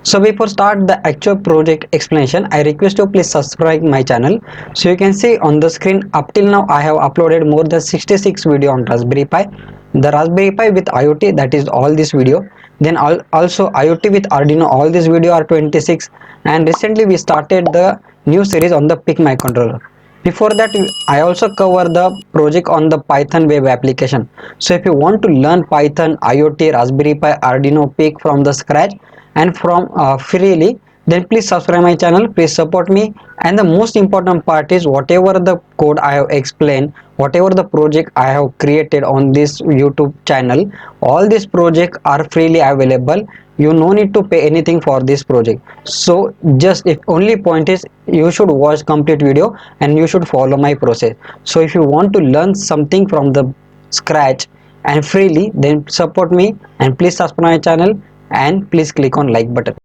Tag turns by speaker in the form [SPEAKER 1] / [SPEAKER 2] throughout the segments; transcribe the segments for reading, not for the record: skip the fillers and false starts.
[SPEAKER 1] So before start the actual project explanation, I request you please subscribe my channel. So you can see on the screen up till now I have uploaded more than 66 video on Raspberry Pi. The Raspberry Pi with IoT, that is all this video. Then also IoT with Arduino, all this video are 26. And recently we started the new series on the PIC microcontroller. Before that I also cover the project on the Python web application. So if you want to learn Python, IoT, Raspberry Pi, Arduino, PIC from the scratch and from freely, then please subscribe my channel, please support me. And the most important part is whatever the code I have explained, whatever the project I have created on this YouTube channel, all these projects are freely available. You no need to pay anything for this project. So just if only point is you should watch complete video and you should follow my process. So if you want to learn something from the scratch and freely, then support me and please subscribe my channel and please click on like button.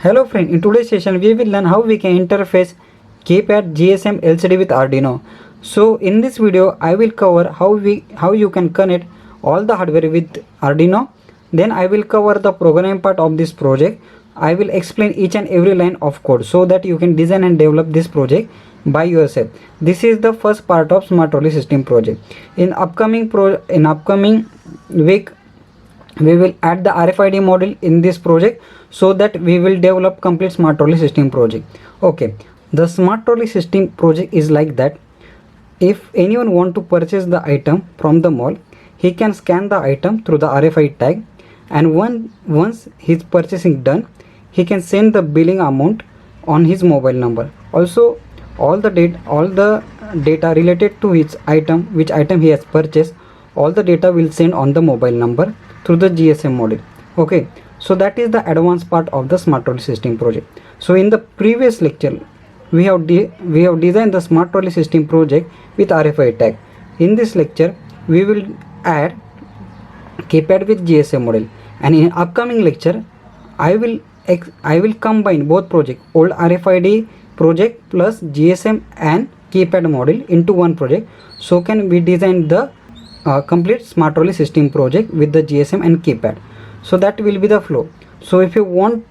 [SPEAKER 1] Hello friend, in today's session we will learn how we can interface keypad GSM LCD with Arduino. So in this video I will cover how you can connect all the hardware with Arduino. Then I will cover the programming part of this project. I will explain each and every line of code so that you can design and develop this project by yourself. This is the first part of Smart Trolley System project. In upcoming week we will add the RFID module in this project so that we will develop complete Smart Trolley System project. Okay, the Smart Trolley System project is like that. If anyone want to purchase the item from the mall, he can scan the item through the RFID tag, and once his purchasing done, he can send the billing amount on his mobile number. Also all the data related to his item, which item he has purchased, all the data will send on the mobile number through the GSM module. Okay, so that is the advanced part of the Smart Trolley System project. So in the previous lecture we have designed the Smart Trolley System project with RFID tag. In this lecture we will add keypad with GSM model, and in upcoming lecture I will combine both project, old RFID project plus GSM and keypad model into one project, so can we design the complete Smart Trolley System project with the GSM and keypad. So that will be the flow. So if you want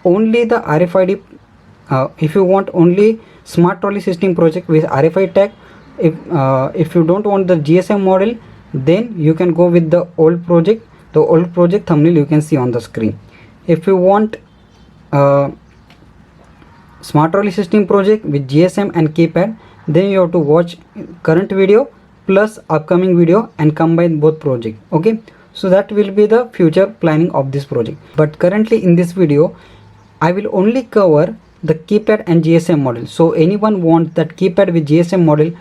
[SPEAKER 1] only the RFID if you want only Smart Trolley System project with RFID tag, if you don't want the GSM model, then you can go with the old project. The old project thumbnail you can see on the screen. If you want Smart Trolley System project with GSM and keypad, then you have to watch current video plus upcoming video and combine both project. Okay, so that will be the future planning of this project. But currently in this video I will only cover the keypad and GSM model. So anyone want that keypad with GSM model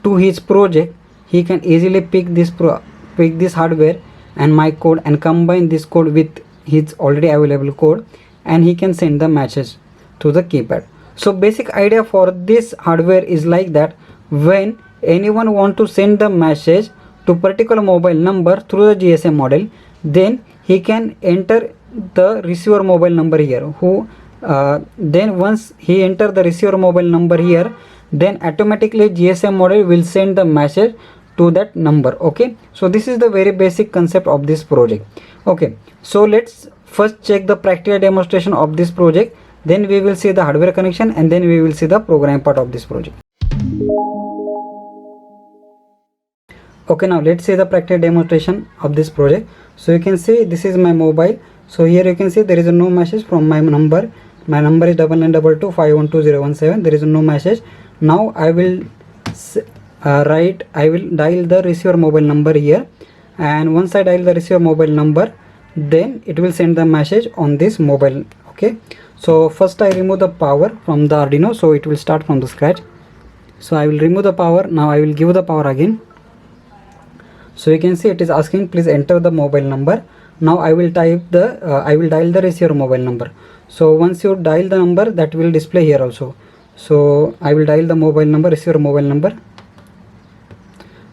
[SPEAKER 1] to his project, he can easily pick this hardware and my code and combine this code with his already available code, and he can send the message to the keypad. So basic idea for this hardware is like that. When anyone want to send the message to particular mobile number through the GSM model, then he can enter the receiver mobile number here. Then once he enter the receiver mobile number here, then automatically GSM model will send the message to that number. Okay, so this is the very basic concept of this project. Okay, so let's first check the practical demonstration of this project, then we will see the hardware connection, and then we will see the programming part of this project. Okay, now let's see the practical demonstration of this project. So you can see this is my mobile. So here you can see there is no message from my number. My number is 9922512017. There is no message. Now I will dial the receiver mobile number here, and once I dial the receiver mobile number, then it will send the message on this mobile. Okay, so first I remove the power from the Arduino, so it will start from the scratch. So I will remove the power. Now I will give the power again. So you can see it is asking please enter the mobile number. Now I will dial the receiver mobile number. So once you dial the number, that will display here also. So I will dial the mobile number, receiver mobile number.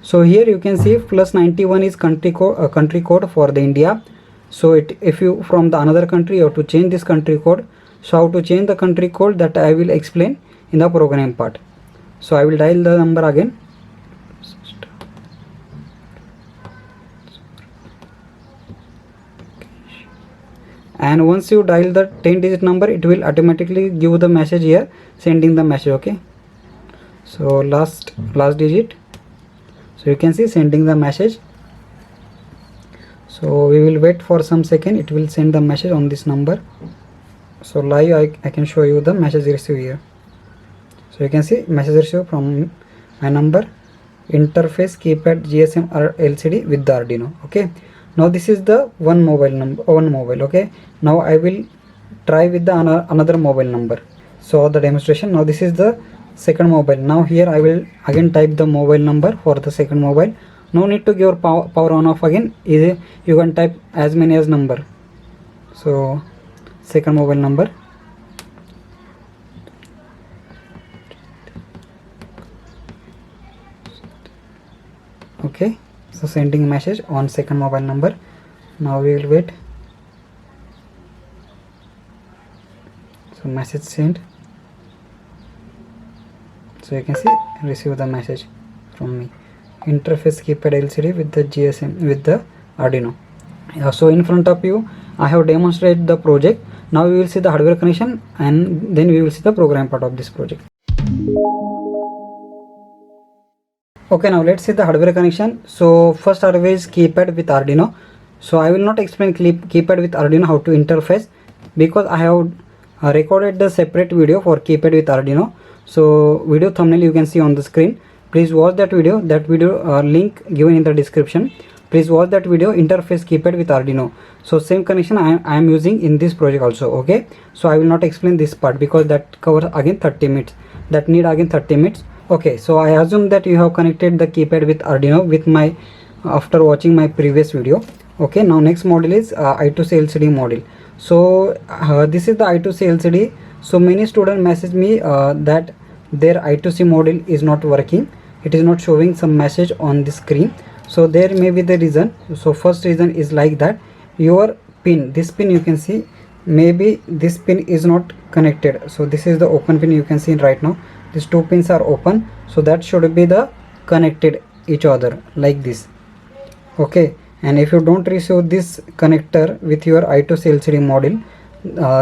[SPEAKER 1] So here you can see +91 is country code for the India. So if you from the another country, you have to change this country code. So how to change the country code, that I will explain in the programming part. So I will dial the number again. and once you dial the 10-digit number, it will automatically give the message here, sending the message. Okay, so last digit, so you can see sending the message. So we will wait for some second, it will send the message on this number. So live I can show you the message received here. So you can see message received from my number, interface keypad GSM or LCD with the Arduino. Okay, now this is the one mobile. Okay, now I will try with the another mobile number. So the demonstration, now this is the second mobile. Now here I will again type the mobile number for the second mobile. No need to give power on off again, you can type as many as number. So second mobile number, okay, so sending message on second mobile number. Now we will wait. So message sent. So you can see receive the message from me, interface keypad LCD with the GSM with the Arduino. So in front of you I have demonstrated the project. Now we will see the hardware connection and then we will see the program part of this project. Okay, now let's see the hardware connection. So first hardware is keypad with Arduino. So I will not explain keypad with Arduino how to interface, because I have recorded the separate video for keypad with Arduino. So video thumbnail you can see on the screen. Please watch that video. That video link given in the description. Please watch that video, interface keypad with Arduino. So same connection I am using in this project also. Okay, so I will not explain this part because that covers again 30 minutes. That need again 30 minutes. Okay, so I assume that you have connected the keypad with Arduino with my after watching my previous video. Okay, now next model is I2C LCD model. So this is the I2C LCD. So many students message me that their I2C model is not working. It is not showing some message on the screen. So there may be the reason. So first reason is like that your pin, this pin you can see, maybe this pin is not connected. So this is the open pin you can see right now. These two pins are open, so that should be the connected each other like this. Okay, and if you don't receive this connector with your I2C LCD model,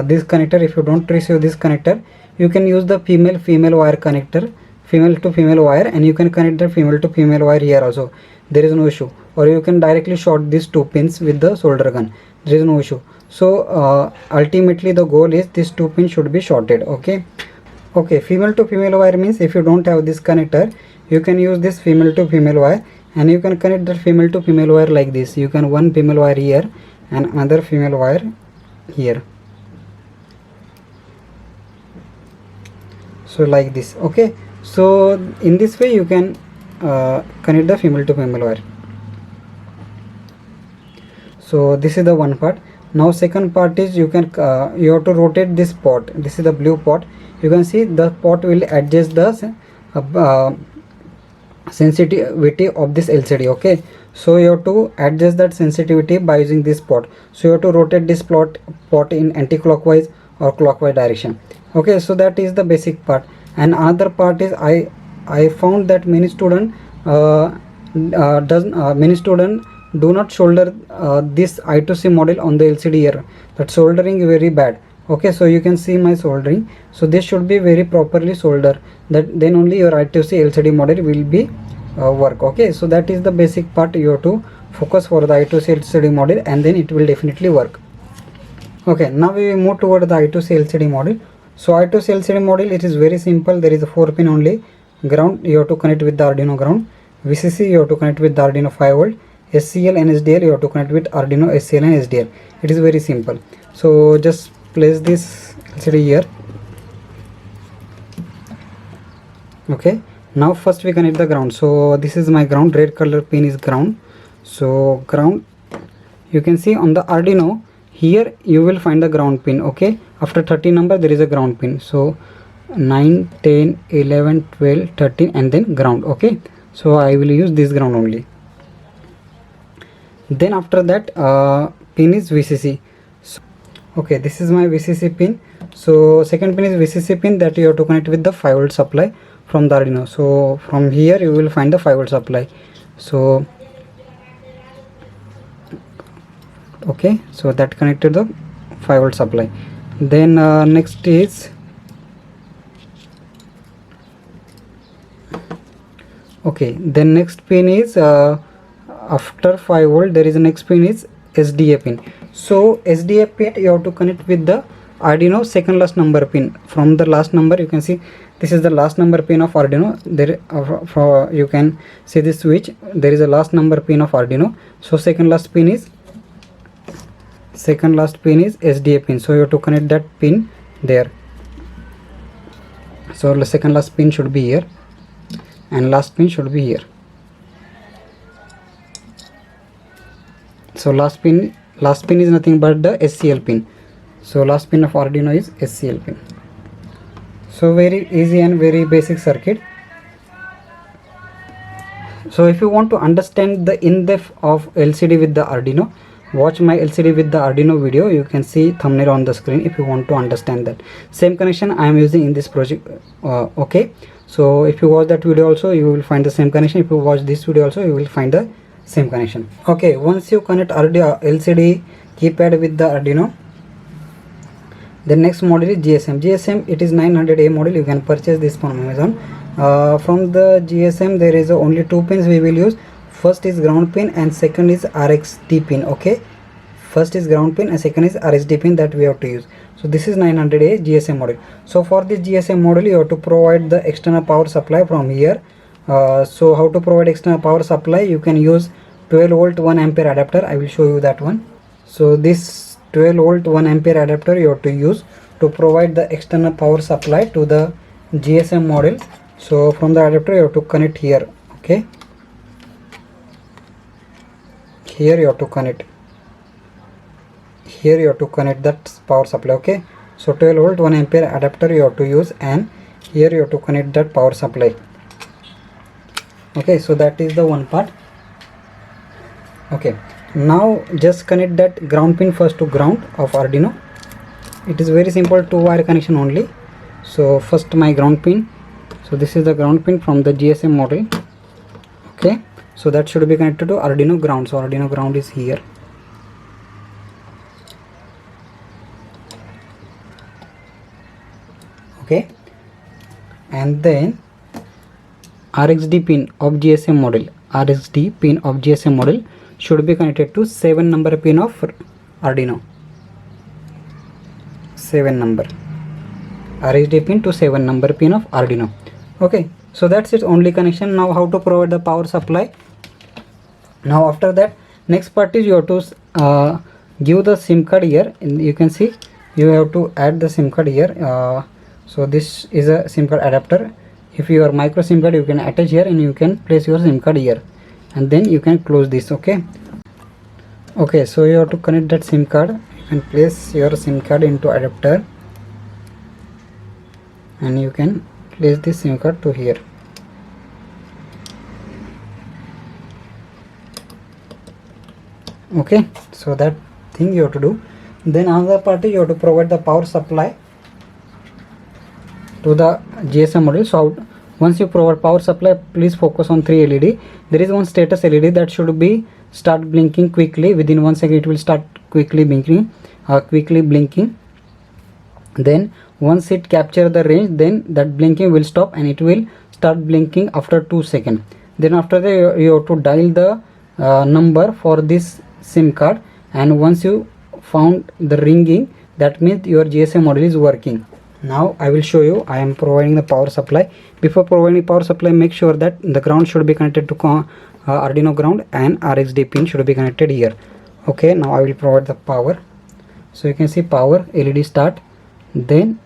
[SPEAKER 1] this connector, if you don't receive this connector, you can use the female wire connector, female to female wire, and you can connect the female to female wire here also. There is no issue. Or you can directly short these two pins with the solder gun. There is no issue. So ultimately the goal is these two pins should be shorted. Okay, female to female wire means if you don't have this connector, you can use this female to female wire, and you can connect the female to female wire like this. You can one female wire here and another female wire here. So like this. Okay, so in this way you can connect the female to female wire. So this is the one part. Now second part is you can you have to rotate this pot. This is the blue pot. You can see the pot will adjust the sensitivity of this LCD. Okay, so you have to adjust that sensitivity by using this pot. So you have to rotate this pot in anti-clockwise or clockwise direction. Okay, so that is the basic part. And another part is I found that many student do not solder this I2C model on the LCD here. That soldering is very bad. Okay, so you can see my soldering. So this should be very properly soldered. That then only your I2C LCD model will be work. Okay, so that is the basic part you have to focus for the I2C LCD model, and then it will definitely work. Okay, now we will move toward the I2C LCD model. So I2C LCD model, it is very simple. There is a 4 pin only. Ground you have to connect with the Arduino ground. VCC you have to connect with the Arduino 5 volt. SCL and SDL you have to connect with Arduino SCL and SDL. It is very simple. So just place this LCD here. Okay, now first we connect the ground. So this is my ground. Red color pin is ground. So ground, you can see on the Arduino here you will find the ground pin. Okay, after 30 number there is a ground pin. So 9, 10, 11, 12, 13 and then ground. Okay, so I will use this ground only. Then after that pin is VCC. So, okay, this is my VCC pin. So second pin is VCC pin that you have to connect with the 5 volt supply from the Arduino. So from here you will find the 5 volt supply. So okay, so that connected the
[SPEAKER 2] 5V supply. Then next is then next pin is after 5V there is a next pin is SDA pin. So SDA pin you have to connect with the Arduino second last number pin. From the last number you can see this is the last number pin of Arduino. There you can see this switch, there is a last number pin of Arduino. So second last pin is SDA pin, so you have to connect that pin there. So the second last pin should be here and last pin should be here. So last pin is nothing but the SCL pin. So last pin of Arduino is SCL pin. So very easy and very basic circuit. So if you want to understand the in-depth of LCD with the Arduino, watch my LCD with the Arduino video. You can see thumbnail on the screen if you want to understand that. Same connection I am using in this project. Okay, so if you watch that video also you will find the same connection. If you watch this video also you will find the same connection. Okay, once you connect Arduino LCD keypad with the Arduino, the next model is GSM. It is 900A model. You can purchase this from Amazon. From the GSM there is only two pins we will use. First is ground pin and second is RxD pin. Okay, first is ground pin and second is RxD pin that we have to use. So this is 900A GSM model. So for this GSM model you have to provide the external power supply from here. So how to provide external power supply? You can use 12V 1A adapter. I will show you that one. So this 12V 1A adapter you have to use to provide the external power supply to the GSM model. So from the adapter you have to connect here. Okay, here you have to connect, here you have to connect that power supply. Okay, so 12V 1A adapter you have to use and here you have to connect that power supply. Okay, so that is the one part. Okay, now just connect that ground pin first to ground of Arduino. It is very simple, 2-wire connection only. So first my ground pin, so this is the ground pin from the GSM model. Okay, so that should be connected to Arduino ground. So Arduino ground is here. Okay, and then RxD pin of GSM model, RxD pin of GSM model should be connected to 7 number pin of Arduino. 7 number RxD pin to 7 number pin of Arduino. Okay, so that's its only connection. Now how to provide the power supply? Now after that, next part is you have to give the SIM card here. You can see you have to add the SIM card here. So this is a SIM card adapter. If your micro SIM card you can attach here and you can place your SIM card here and then you can close this. Okay, so you have to connect that SIM card. You can place your SIM card into adapter and you can place this SIM card to here. Okay, so that thing you have to do. Then another part is you have to provide the power supply to the GSM model. So once you provide power supply, please focus on 3 LED. There is one status LED that should be start blinking quickly. Within 1 second it will start quickly blinking. Then once it capture the range, then that blinking will stop and it will start blinking after 2 seconds. Then after that you have to dial the number for this SIM card, and once you found the ringing, that means your GSM model is working. Now I will show you. I am providing the power supply. Before providing power supply, make sure that the ground should be connected to Arduino ground and RxD pin should be connected here. Okay, now I will provide the power. So you can see power LED start. Then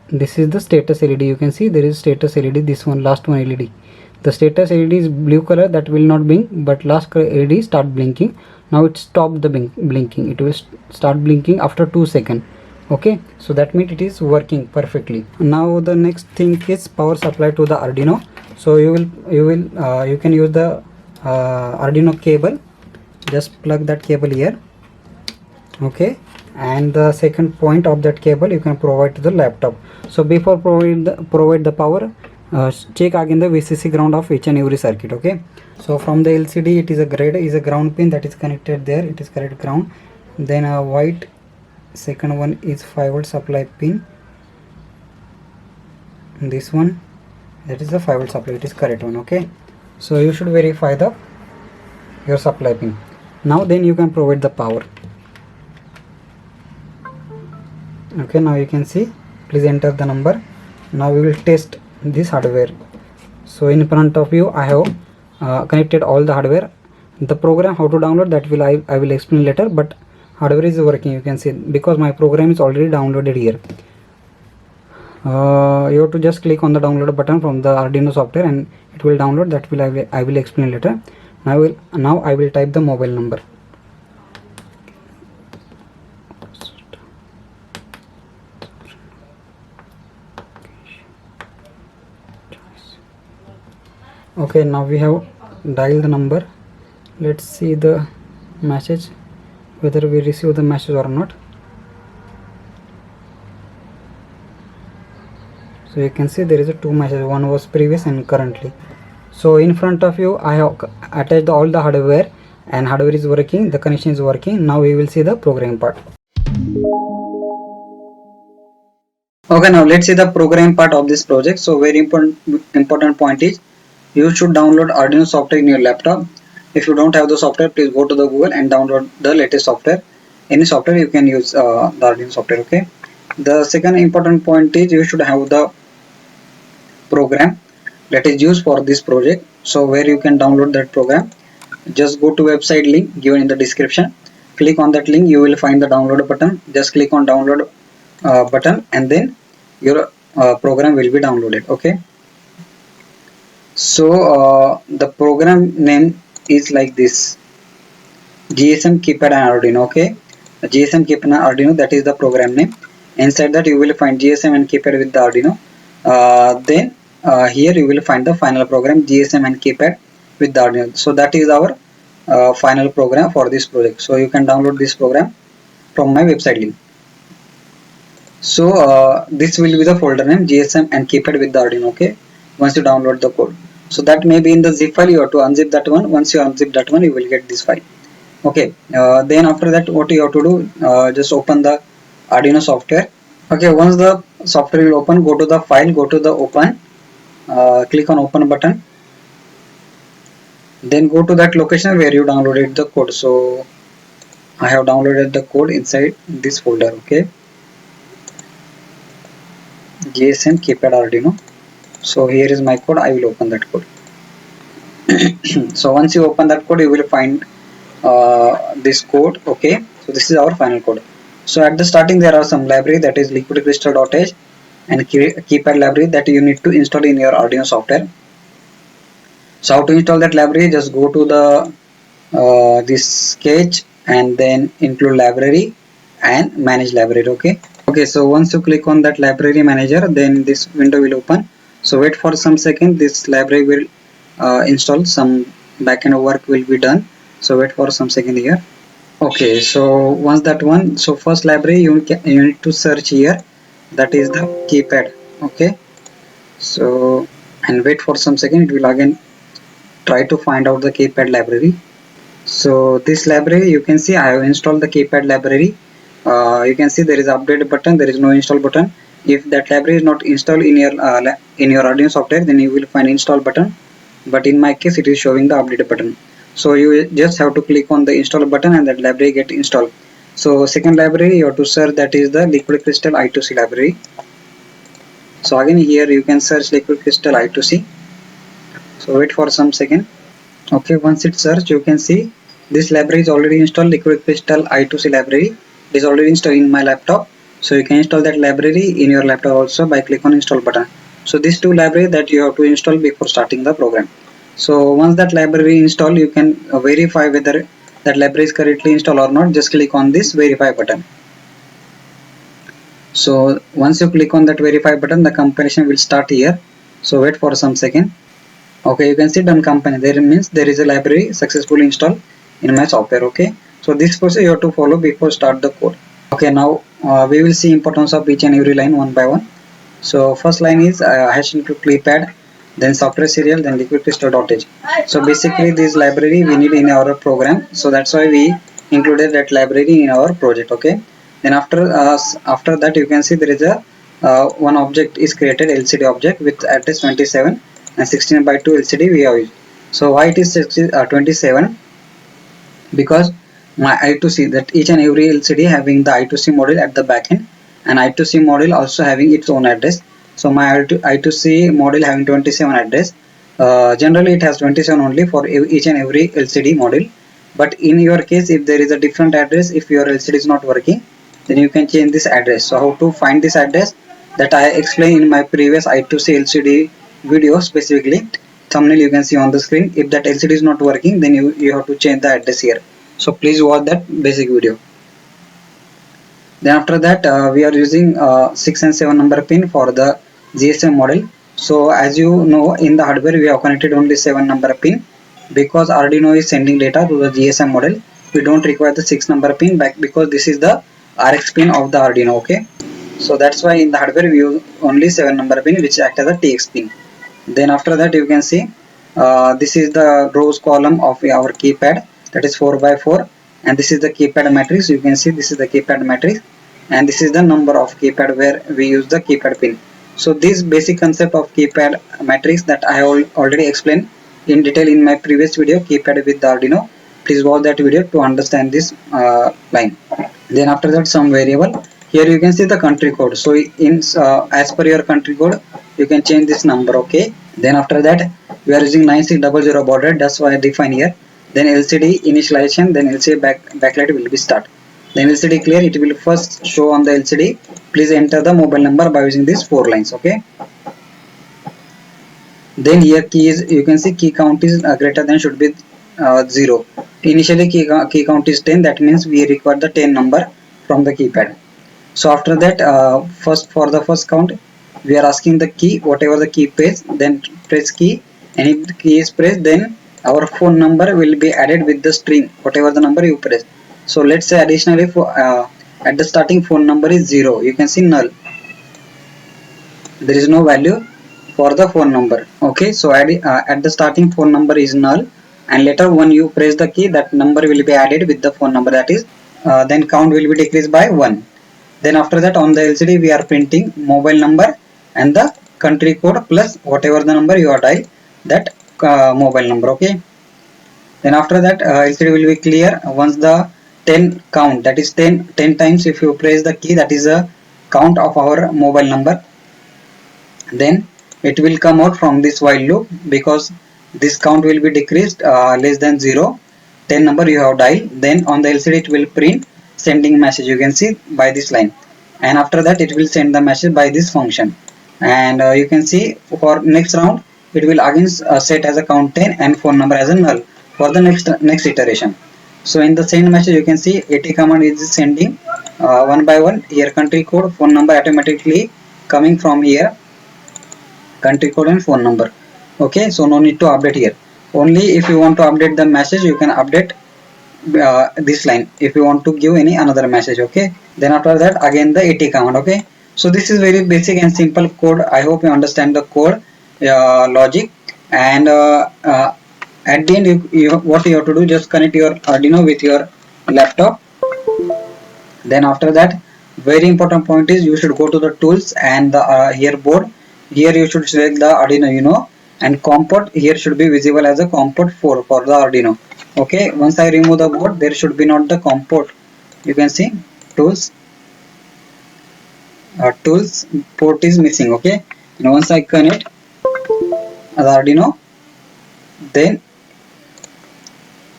[SPEAKER 2] this is the status LED. You can see there is status LED, this one, last one LED. The status LED is blue color, that will not blink, but last LED start blinking. Now it stopped the blinking. It will start blinking after 2 seconds. Okay, so that means it is working perfectly. Now the next thing is power supply to the Arduino. So you can use the Arduino cable. Just plug that cable here. Okay, and the second point of that cable you can provide to the laptop. So before provide the power, check again the VCC ground of each and every circuit. Okay, so from the LCD it is a ground pin that is connected there. It is correct ground. Then a white second one is 5V supply pin, this one, that is the 5V supply, it is correct one. Okay, so you should verify your supply pin. Now then you can provide the power. Okay, now you can see, please enter the number. Now we will test this hardware. So in front of you I have connected all the hardware. The program how to download, that will I will explain later, but hardware is working. You can see, because my program is already downloaded here. You have to just click on the download button from the Arduino software and it will download. That will I will explain later. Now I will type the mobile number. Okay, now we have dialed the number. Let's see the message, whether we receive the message or not. So you can see there is a two messages, one was previous and currently. So in front of you I have attached all the hardware and hardware is working, the connection is working. Now we will see the program part.
[SPEAKER 1] Okay, now let's see the program part of this project. So very important point is, you should download Arduino software in your laptop. If you don't have the software, please go to the Google and download the latest software. Any software you can use the Arduino software. Okay. The second important point is, you should have the program that is used for this project. So where you can download that program, just go to website link given in the description. Click on that link, you will find the download button. Just click on download button and then your program will be downloaded. Okay. So the program name is like this: GSM Keypad and Arduino. Okay, GSM Keypad and Arduino, that is the program name. Inside that you will find GSM and Keypad with the Arduino. Then here you will find the final program, GSM and Keypad with the Arduino. So that is our final program for this project. So you can download this program from my website link. So this will be the folder name, GSM and Keypad with the Arduino. Okay, once you download the code. So that may be in the zip file. You have to unzip that one. Once you unzip that one, you will get this file. Okay. Then after that, what you have to do, just open the Arduino software. Okay. Once the software will open, go to the file, go to the open, click on open button. Then go to that location where you downloaded the code. So I have downloaded the code inside this folder. Okay. GSM Keypad Arduino. So here is my code. I will open that code. So once you open that code, you will find this code. Okay, so this is our final code. So at the starting there are some library, that is liquid crystal.h and keypad library, that you need to install in your Arduino software. So how to install that library? Just go to the this sketch and then include library and manage library. Okay, so once you click on that library manager, then this window will open. So wait for some second, this library will install, some backend work will be done. So wait for some second here. Okay, so once that one, so first library you need to search here, that is the keypad. Okay, so and wait for some second, it will again try to find out the keypad library. So this library, you can see I have installed the keypad library. You can see there is update button, there is no install button. If that library is not installed in your Arduino software, then you will find install button, but in my case it is showing the update button. So you just have to click on the install button and that library get installed. So second library you have to search, that is the liquid crystal I2C library. So again here you can search liquid crystal I2C. So wait for some second. Okay, once it search, you can see this library is already installed, liquid crystal I2C library is already installed in my laptop. So you can install that library in your laptop also by click on install button. So these two libraries that you have to install before starting the program. So once that library install, you can verify whether that library is correctly installed or not. Just click on this verify button. So once you click on that verify button, the compilation will start here. So wait for some second. Okay, you can see done company. There means there is a library successfully installed in my software. Okay, so this process you have to follow before start the code. Okay, now we will see importance of each and every line one by one. So first line is hash include keypad, then software serial, then liquid crystal.h. So basically this library we need in our program, so that's why we included that library in our project. Okay, Then after that you can see there is a one object is created, LCD object with address 27 and 16 by 2 LCD we have used. So why it is 27? Because my I2C, that each and every LCD having the I2C module at the back end, and I2C module also having its own address. So my I2C module having 27 address. Generally it has 27 only for each and every LCD module, but in your case if there is a different address, if your LCD is not working, then you can change this address. So how to find this address, that I explained in my previous I2C LCD video specifically. Thumbnail you can see on the screen. If that LCD is not working, then you have to change the address here. So please watch that basic video. Then after that we are using 6 and 7 number pin for the GSM model. So as you know, in the hardware we have connected only 7 number pin, because Arduino is sending data to the GSM model. We don't require the 6 number pin back, because this is the RX pin of the Arduino. Okay, so that's why in the hardware we use only 7 number pin, which act as a TX pin. Then after that you can see this is the rows column of our keypad, that is 4 by 4, and this is the keypad matrix. You can see this is the keypad matrix, and this is the number of keypad where we use the keypad pin. So this basic concept of keypad matrix that I have already explained in detail in my previous video, keypad with the Arduino. Please watch that video to understand this line. Then after that, some variable, here you can see the country code. So in as per your country code you can change this number. Okay, then after that we are using 9600 border, that's why I define here. Then LCD initialization, then LCD backlight will be start. Then LCD clear, it will first show on the LCD. Please enter the mobile number by using these 4 lines. Okay, then here key is, you can see key count is greater than should be 0. Initially key count is 10, that means we require the 10 number from the keypad. So after that first, for the first count we are asking the key, whatever the key press, then press key, and if the key is pressed, then our phone number will be added with the string, whatever the number you press. So let's say additionally for at the starting phone number is 0, you can see null, there is no value for the phone number. Okay, so at the starting phone number is null, and later when you press the key, that number will be added with the phone number, that is then count will be decreased by 1. Then after that on the LCD we are printing mobile number and the country code plus whatever the number you are dialed, that mobile number. Okay, then after that LCD will be clear once the 10 count, that is 10 times if you press the key, that is a count of our mobile number. Then it will come out from this while loop, because this count will be decreased less than 0, 10 number you have dialed. Then on the LCD it will print sending message, you can see by this line, and after that it will send the message by this function. And you can see for next round it will again set as a count 10 and phone number as a null for the next iteration. So in the send message you can see AT command is sending one by one, here country code, phone number automatically coming from here, country code and phone number. Okay, so no need to update here. Only if you want to update the message you can update this line if you want to give any another message. Okay, then after that again the AT command. Okay, so this is very basic and simple code. I hope you understand the code logic. And at the end what you have to do, just connect your Arduino with your laptop. Then after that, very important point is you should go to the tools and the here board. Here you should select the Arduino Uno, and COM port here should be visible as a COM port 4 for the Arduino. Okay, once I remove the board, there should be not the COM port. You can see tools port is missing. Okay, and once I connect the Arduino, then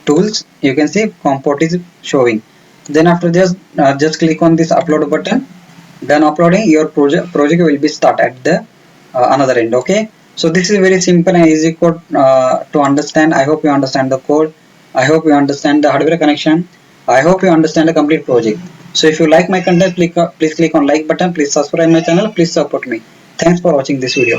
[SPEAKER 1] tools, you can see COM port is showing. Then after just click on this upload button. Then uploading, your project will be start at the another end. Okay, so this is very simple and easy code to understand. I hope you understand the code. I hope you understand the hardware connection. I hope you understand the complete project. So if you like my content, please click on like button. Please subscribe my channel. Please support me. Thanks for watching this video.